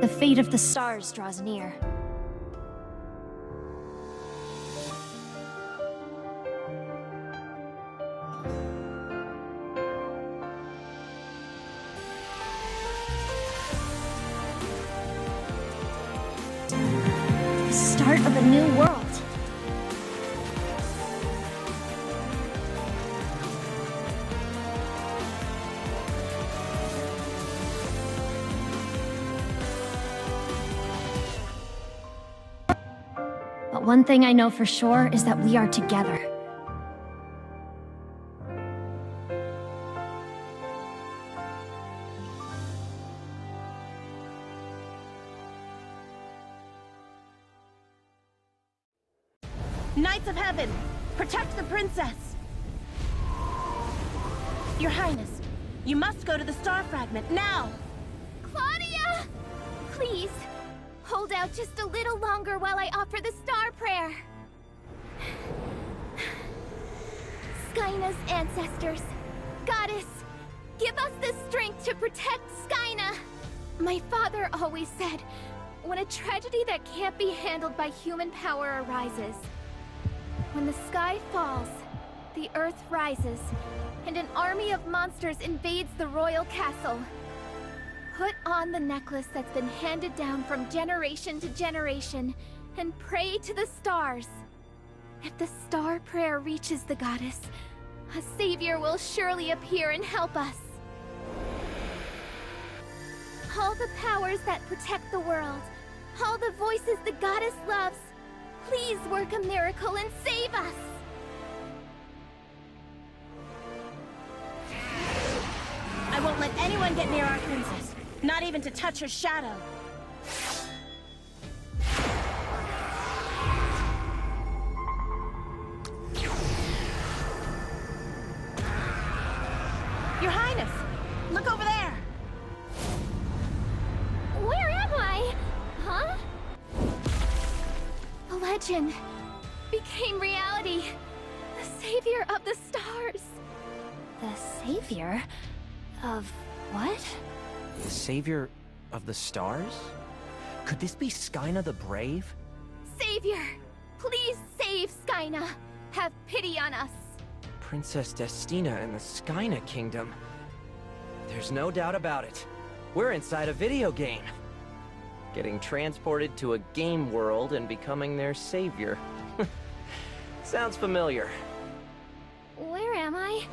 The fate of the stars draws near. The start of a new world. But one thing I know for sure is that we are together. Knights of Heaven, protect the princess! Your Highness, you must go to the star fragment, now! Claudia! Please, hold out just a little longer while I offer the star prayer. Skyna's ancestors, Goddess, give us the strength to protect Skyna! My father always said, when a tragedy that can't be handled by human power arises, when the sky falls, the earth rises, and an army of monsters invades the royal castle. Put on the necklace that's been handed down from generation to generation, and pray to the stars. If the star prayer reaches the goddess, a savior will surely appear and help us. All the powers that protect the world, all the voices the goddess loves, please work a miracle and save us! I won't let anyone get near our princess, not even to touch her shadow. Your Highness, look over there! Where am I? Huh? The legend became reality. The savior of the stars. The savior? Of what? The savior of the stars? Could this be Skyna the Brave? Savior, please save Skyna. Have pity on us. Princess Destina in the Skyna Kingdom. There's no doubt about it. We're inside a video game. Getting transported to a game world and becoming their savior. Sounds familiar. Where am I?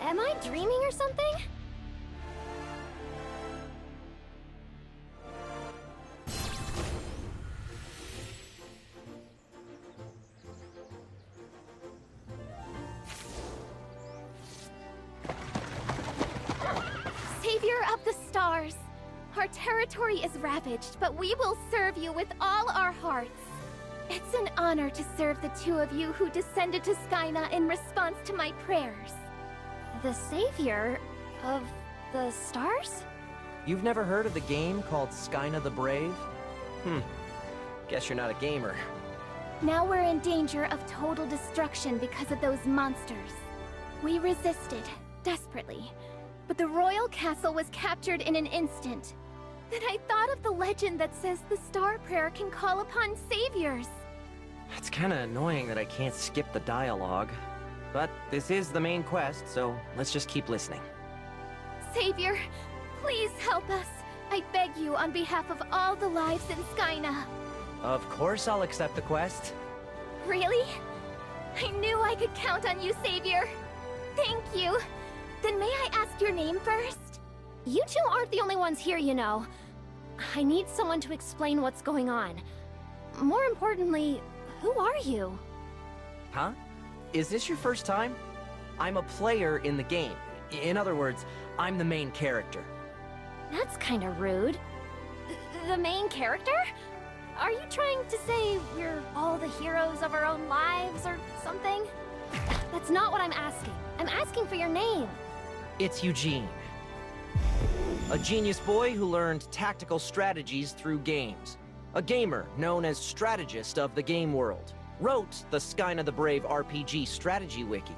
Am I dreaming or something? Savior of the stars, our territory is ravaged, but we will serve you with all our hearts. It's an honor to serve the two of you who descended to Skyna in response to my prayers. The savior of the stars? You've never heard of the game called Skyna the Brave? Guess you're not a gamer. Now we're in danger of total destruction because of those monsters. We resisted, desperately, but the royal castle was captured in an instant. Then I thought of the legend that says the star prayer can call upon saviors. It's kinda annoying that I can't skip the dialogue. But this is the main quest, so let's just keep listening. Savior, please help us. I beg you on behalf of all the lives in Skyna. Of course I'll accept the quest. Really? I knew I could count on you, Savior. Thank you. Then may I ask your name first? You two aren't the only ones here, you know. I need someone to explain what's going on. More importantly, who are you? Huh? Is this your first time? I'm a player in the game. In other words, I'm the main character. That's kinda rude. The main character? Are you trying to say we're all the heroes of our own lives or something? That's not what I'm asking. I'm asking for your name. It's Eugene. A genius boy who learned tactical strategies through games. A gamer known as strategist of the game world. Wrote the Skyna the Brave RPG strategy wiki.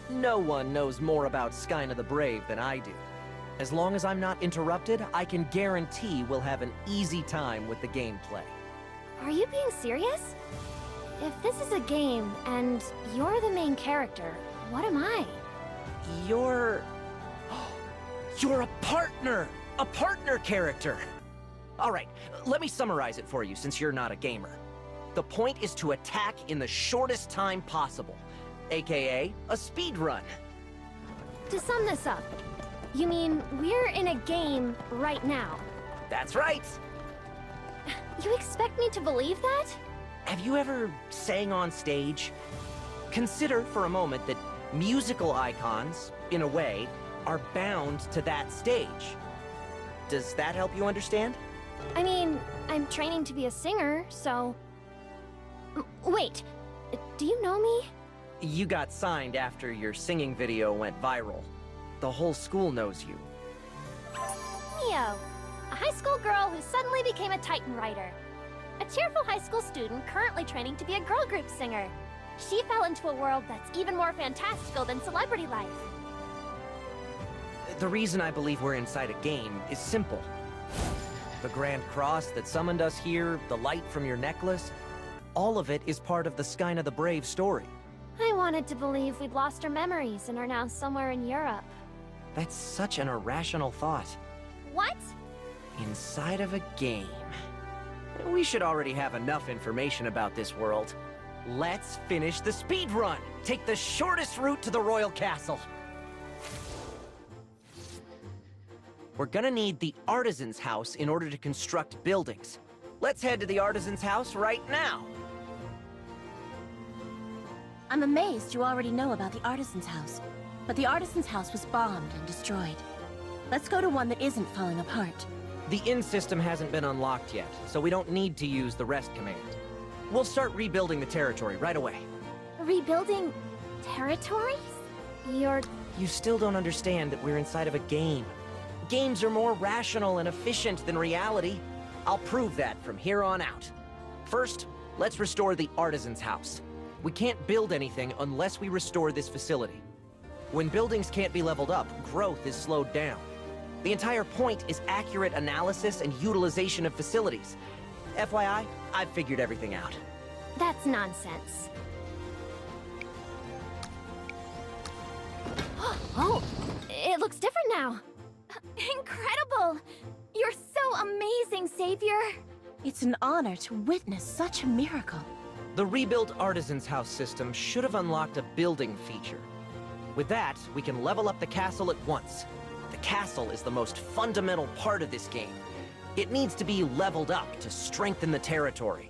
No one knows more about Skyna the Brave than I do. As long as I'm not interrupted, I can guarantee we'll have an easy time with the gameplay. Are you being serious? If this is a game and you're the main character, what am I? You're a partner! A partner character! Alright, let me summarize it for you since you're not a gamer. The point is to attack in the shortest time possible, aka a speed run. To sum this up, you mean we're in a game right now? That's right! You expect me to believe that? Have you ever sang on stage? Consider for a moment that musical icons, in a way, are bound to that stage. Does that help you understand? I mean, I'm training to be a singer, so... Wait, do you know me? You got signed after your singing video went viral. The whole school knows you. Mio, a high school girl who suddenly became a Titan Rider. A cheerful high school student currently training to be a girl group singer. She fell into a world that's even more fantastical than celebrity life. The reason I believe we're inside a game is simple. The Grand Cross that summoned us here, the light from your necklace, all of it is part of the Skyna the Brave story. I wanted to believe we'd lost our memories and are now somewhere in Europe. That's such an irrational thought. What? Inside of a game. We should already have enough information about this world. Let's finish the speed run! Take the shortest route to the Royal Castle! We're gonna need the Artisan's House in order to construct buildings. Let's head to the Artisan's House right now! I'm amazed you already know about the Artisan's House. But the Artisan's House was bombed and destroyed. Let's go to one that isn't falling apart. The inn system hasn't been unlocked yet, so we don't need to use the rest command. We'll start rebuilding the territory right away. Rebuilding territories? You still don't understand that we're inside of a game. Games are more rational and efficient than reality. I'll prove that from here on out. First, let's restore the Artisan's House. We can't build anything unless we restore this facility. When buildings can't be leveled up, growth is slowed down. The entire point is accurate analysis and utilization of facilities. FYI, I've figured everything out. That's nonsense. Oh, it looks different now. Incredible! You're so amazing, Savior! It's an honor to witness such a miracle. The rebuilt Artisan's House system should have unlocked a building feature. With that, we can level up the castle at once. The castle is the most fundamental part of this game. It needs to be leveled up to strengthen the territory.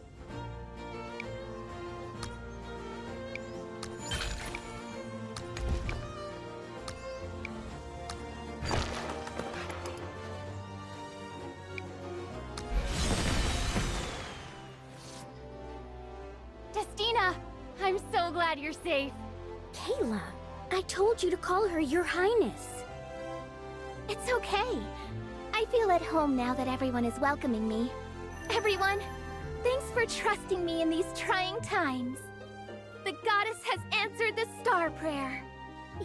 Destina, I'm so glad you're safe. Kayla, I told you to call her Your Highness. It's okay. I feel at home now that everyone is welcoming me. Everyone, thanks for trusting me in these trying times. The goddess has answered the star prayer.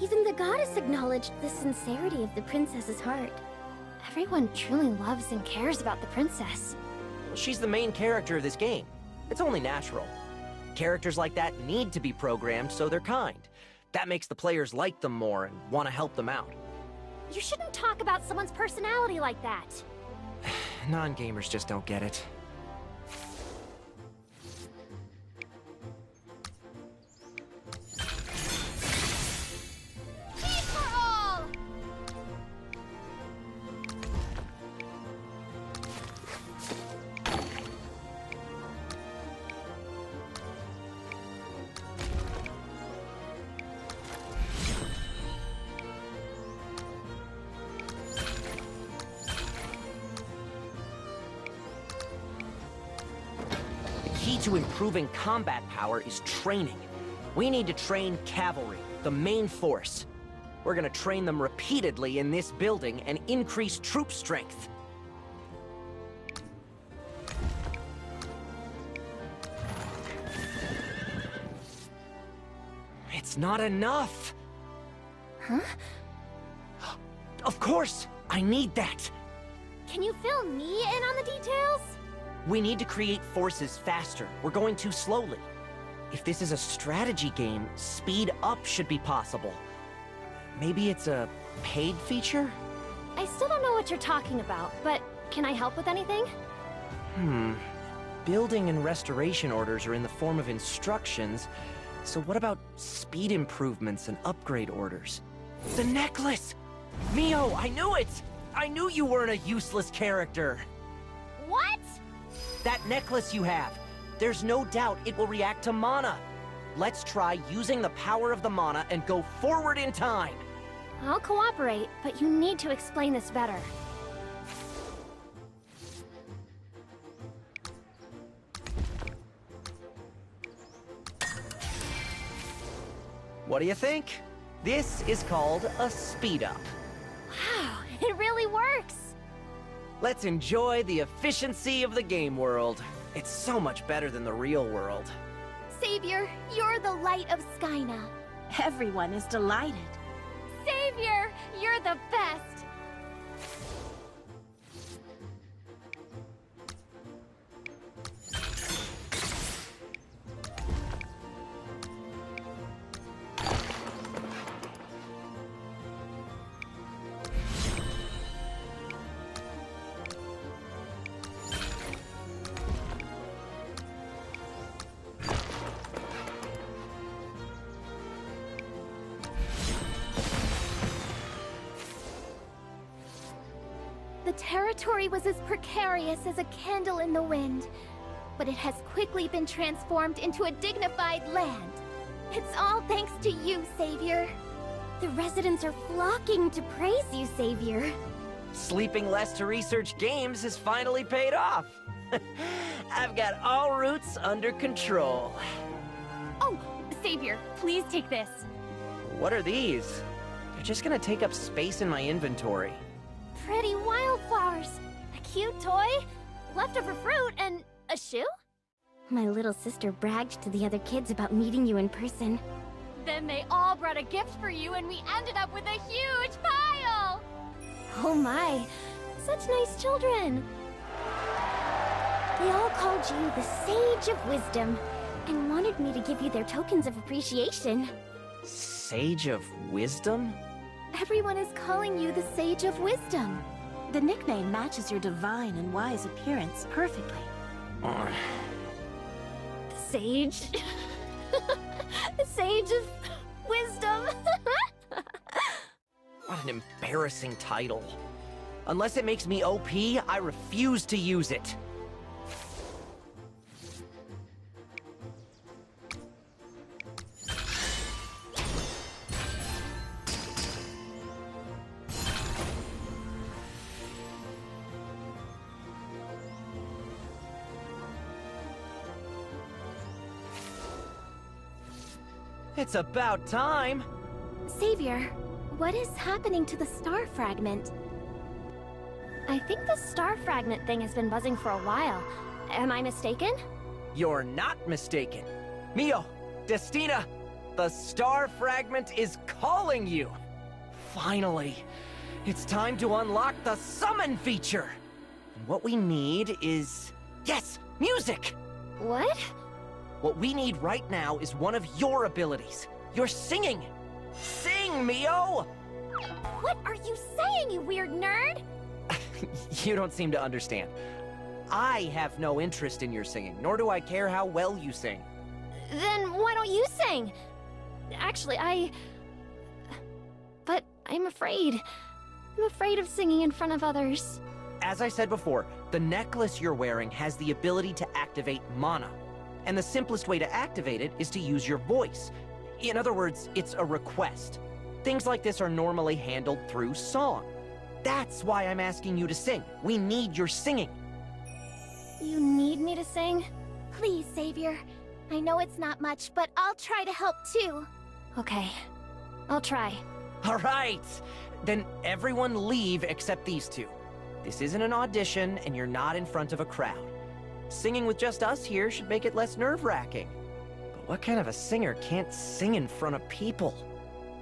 Even the goddess acknowledged the sincerity of the princess's heart. Everyone truly loves and cares about the princess. She's the main character of this game. It's only natural. Characters like that need to be programmed so they're kind. That makes the players like them more and want to help them out. You shouldn't talk about someone's personality like that. Non-gamers just don't get it. Peace for all! The key to improving combat power is training. We need to train cavalry, the main force. We're gonna train them repeatedly in this building and increase troop strength. It's not enough! Huh? Of course! I need that! Can you fill me in on the details? We need to create forces faster. We're going too slowly. If this is a strategy game, speed up should be possible. Maybe it's a paid feature? I still don't know what you're talking about, but can I help with anything? Building and restoration orders are in the form of instructions, so what about speed improvements and upgrade orders? The necklace! Mio, I knew it! I knew you weren't a useless character! What? That necklace you have, there's no doubt it will react to mana. Let's try using the power of the mana and go forward in time. I'll cooperate, but you need to explain this better. What do you think? This is called a speed up. Wow, it really works! Let's enjoy the efficiency of the game world. It's so much better than the real world. Savior, you're the light of Skyna. Everyone is delighted. Savior, you're the best! The territory was as precarious as a candle in the wind, but it has quickly been transformed into a dignified land. It's all thanks to you, Savior. The residents are flocking to praise you, Savior. Sleeping less to research games has finally paid off. I've got all routes under control. Oh, Savior, please take this. What are these? They're just gonna take up space in my inventory. Pretty wildflowers, a cute toy, leftover fruit, and a shoe? My little sister bragged to the other kids about meeting you in person. Then they all brought a gift for you and we ended up with a huge pile! Oh my, such nice children. They all called you the Sage of Wisdom and wanted me to give you their tokens of appreciation. Sage of Wisdom? Everyone is calling you the Sage of Wisdom. The nickname matches your divine and wise appearance perfectly. Sage? The Sage of Wisdom? What an embarrassing title. Unless it makes me OP, I refuse to use it. It's about time! Savior, what is happening to the star fragment? I think the star fragment thing has been buzzing for a while. Am I mistaken? You're not mistaken. Mio, Destina, the star fragment is calling you! Finally, it's time to unlock the summon feature! And what we need is... yes, music! What? What we need right now is one of your abilities. Your singing! Sing, Mio! What are you saying, you weird nerd? You don't seem to understand. I have no interest in your singing, nor do I care how well you sing. Then why don't you sing? Actually, But I'm afraid. I'm afraid of singing in front of others. As I said before, the necklace you're wearing has the ability to activate mana. And the simplest way to activate it is to use your voice. In other words, it's a request. Things like this are normally handled through song. That's why I'm asking you to sing. We need your singing. You need me to sing? Please, Savior. I know it's not much, but I'll try to help too. Okay, I'll try. All right, then everyone leave except these two. This isn't an audition, and you're not in front of a crowd. Singing with just us here should make it less nerve-wracking. But what kind of a singer can't sing in front of people?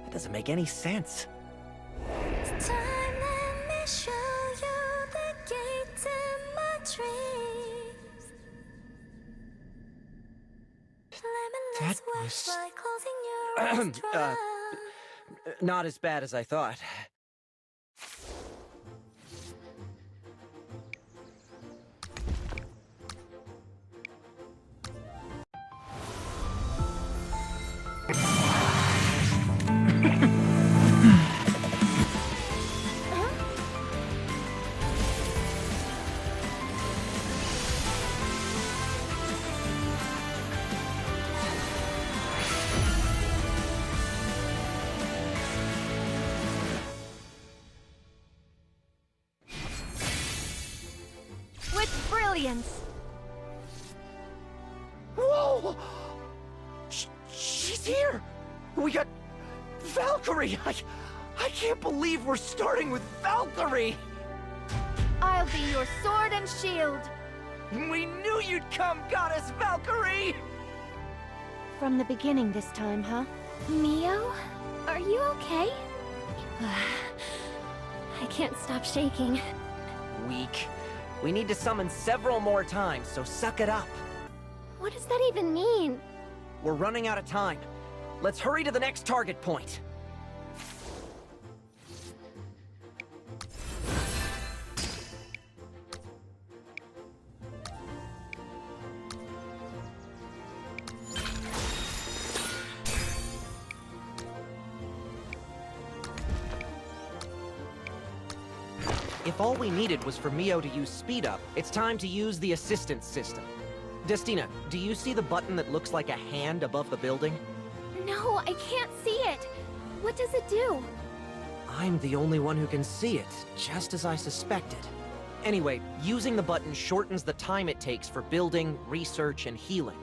That doesn't make any sense. It's time that That was... not as bad as I thought. With brilliance! Whoa! She's here! We got Valkyrie! I can't believe we're starting with Valkyrie! I'll be your sword and shield! We knew you'd come, Goddess Valkyrie! From the beginning this time, huh? Mio? Are you okay? I can't stop shaking. Weak. We need to summon several more times, so suck it up. What does that even mean? We're running out of time. Let's hurry to the next target point. If all we needed was for Mio to use speed up, it's time to use the assistance system. Destina, do you see the button that looks like a hand above the building? No, I can't see it. What does it do? I'm the only one who can see it, just as I suspected. Anyway, using the button shortens the time it takes for building, research, and healing.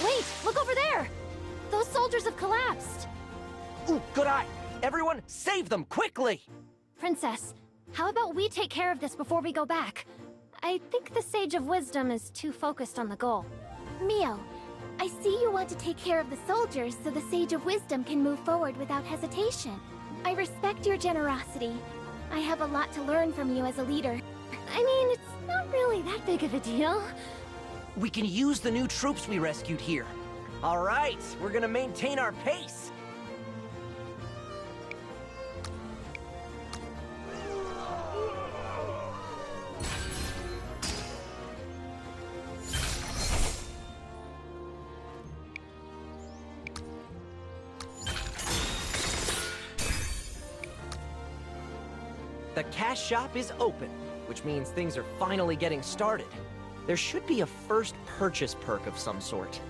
Wait! Look over there! Those soldiers have collapsed! Ooh, good eye! Everyone, save them, quickly! Princess, how about we take care of this before we go back? I think the Sage of Wisdom is too focused on the goal. Mio, I see you want to take care of the soldiers so the Sage of Wisdom can move forward without hesitation. I respect your generosity. I have a lot to learn from you as a leader. I mean, it's not really that big of a deal. We can use the new troops we rescued here. All right, we're gonna maintain our pace. The cash shop is open, which means things are finally getting started. There should be a first purchase perk of some sort.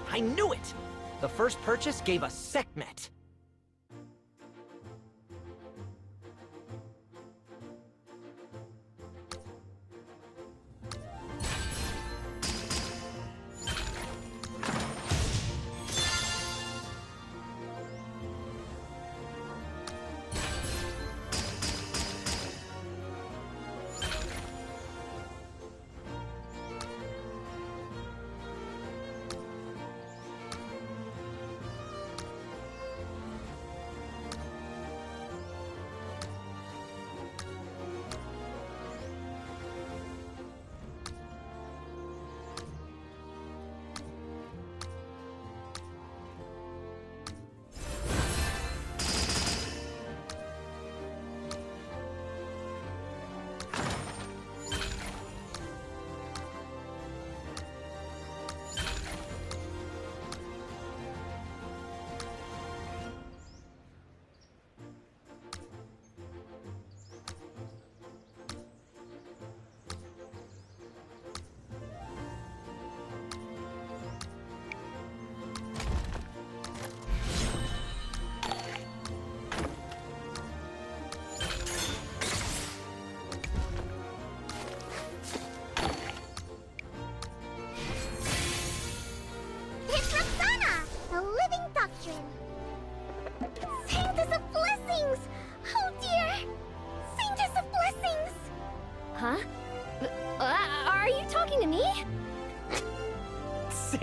I knew it! The first purchase gave us Sekhmet.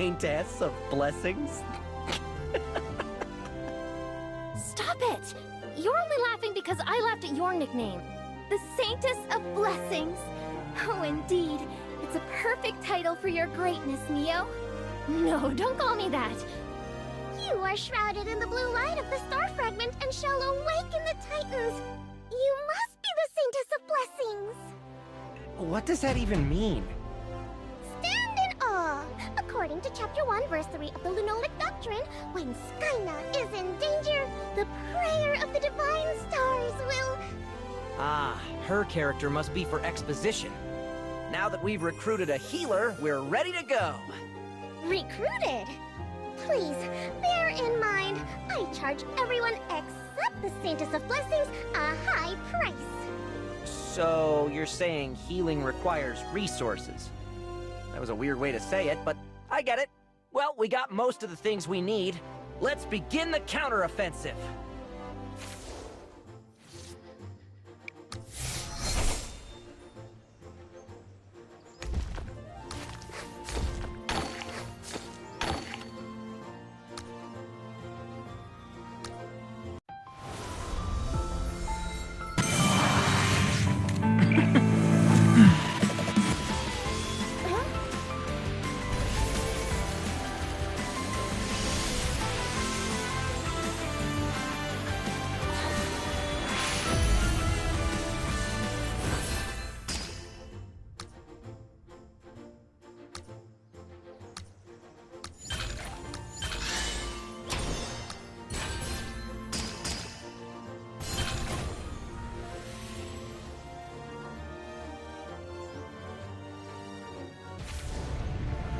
Saintess of Blessings? Stop it! You're only laughing because I laughed at your nickname. The Saintess of Blessings. Oh, indeed. It's a perfect title for your greatness, Neo. No, don't call me that. You are shrouded in the blue light of the star fragment and shall awaken the Titans. You must be the Saintess of Blessings. What does that even mean? Stand in awe. According to Chapter 1, Verse 3 of the Lunolic Doctrine, when Skyna is in danger, the prayer of the Divine Stars will... Ah, her character must be for exposition. Now that we've recruited a healer, we're ready to go. Recruited? Please, bear in mind, I charge everyone except the Saintess of Blessings a high price. So, you're saying healing requires resources. That was a weird way to say it, but I get it. Well, we got most of the things we need. Let's begin the counteroffensive.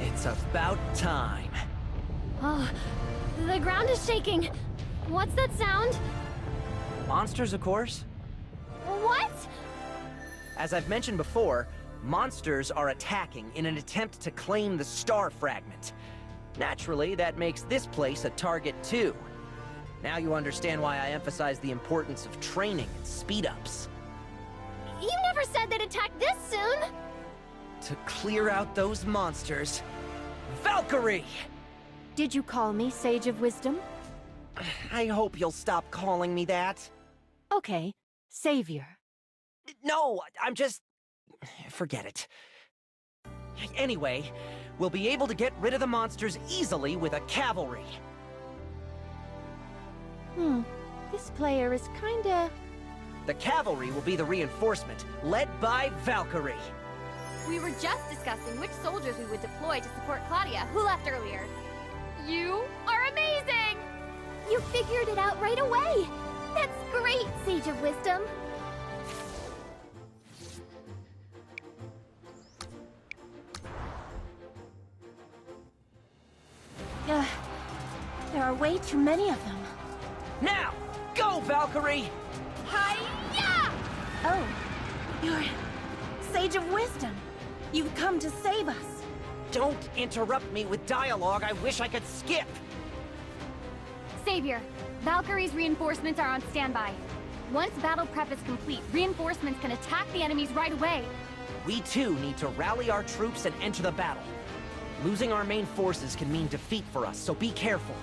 It's about time. Oh, the ground is shaking. What's that sound? Monsters, of course. What? As I've mentioned before, monsters are attacking in an attempt to claim the star fragment. Naturally, that makes this place a target too. Now you understand why I emphasize the importance of training and speed-ups. You never said they'd attack this soon! To clear out those monsters, Valkyrie! Did you call me Sage of Wisdom? I hope you'll stop calling me that. Okay, Savior. No, I'm just... forget it. Anyway, we'll be able to get rid of the monsters easily with a cavalry. This player is kinda... The cavalry will be the reinforcement, led by Valkyrie. We were just discussing which soldiers we would deploy to support Claudia, who left earlier. You are amazing! You figured it out right away. That's great, Sage of Wisdom. There are way too many of them. Now, go, Valkyrie! Hi-ya! Oh, you're Sage of Wisdom. You've come to save us. Don't interrupt me with dialogue I wish I could skip! Savior, Valkyrie's reinforcements are on standby. Once battle prep is complete, reinforcements can attack the enemies right away. We too need to rally our troops and enter the battle. Losing our main forces can mean defeat for us, so be careful.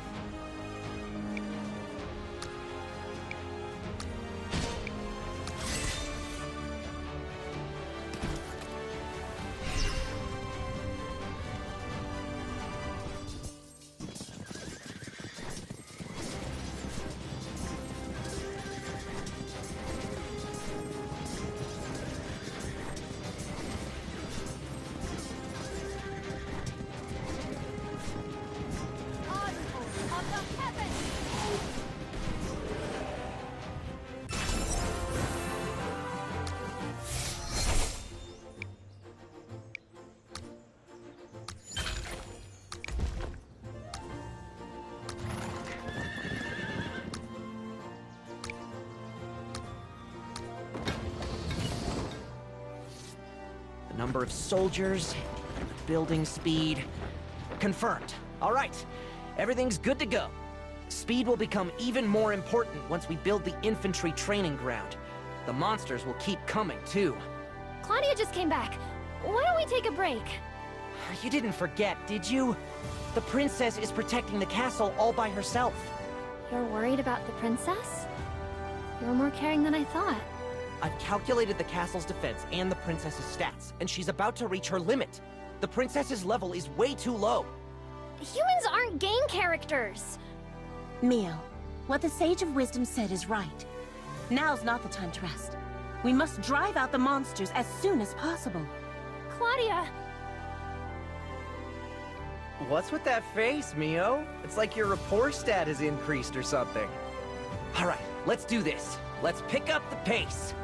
Number of soldiers, building speed. Confirmed. All right, everything's good to go. Speed will become even more important once we build the infantry training ground. The monsters will keep coming, too. Claudia just came back. Why don't we take a break? You didn't forget, did you? The princess is protecting the castle all by herself. You're worried about the princess? You're more caring than I thought. I've calculated the castle's defense and the princess's stats, and she's about to reach her limit. The princess's level is way too low. Humans aren't game characters! Mio, what the Sage of Wisdom said is right. Now's not the time to rest. We must drive out the monsters as soon as possible. Claudia! What's with that face, Mio? It's like your rapport stat has increased or something. All right, let's do this. Let's pick up the pace.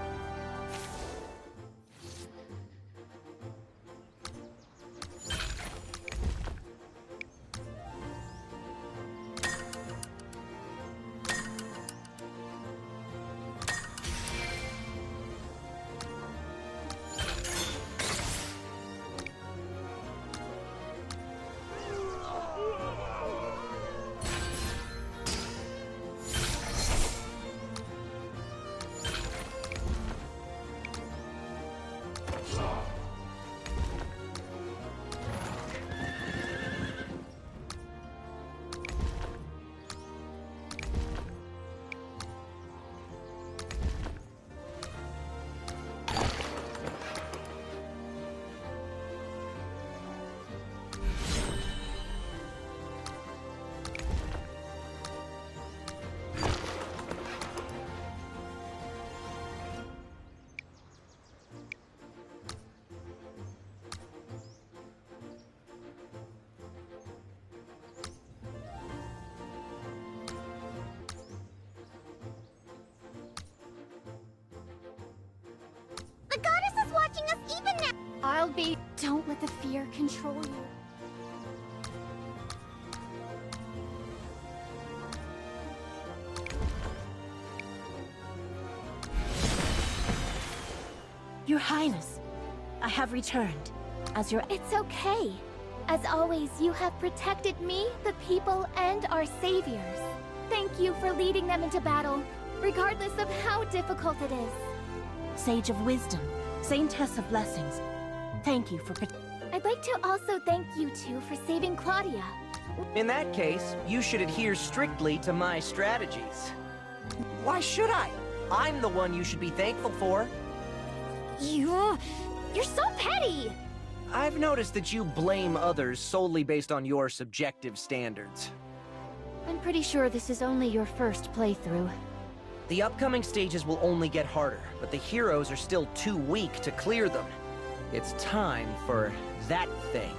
The goddess is watching us even now! Don't let the fear control you. Your Highness, I have returned. As your... It's okay. As always, you have protected me, the people, and our saviors. Thank you for leading them into battle, regardless of how difficult it is. Sage of Wisdom, Saintess of Blessings, thank you for... I'd like to also thank you two for saving Claudia. In that case, you should adhere strictly to my strategies. Why should I? I'm the one you should be thankful for. You're so petty! I've noticed that you blame others solely based on your subjective standards. I'm pretty sure this is only your first playthrough. The upcoming stages will only get harder, but the heroes are still too weak to clear them. It's time for that thing.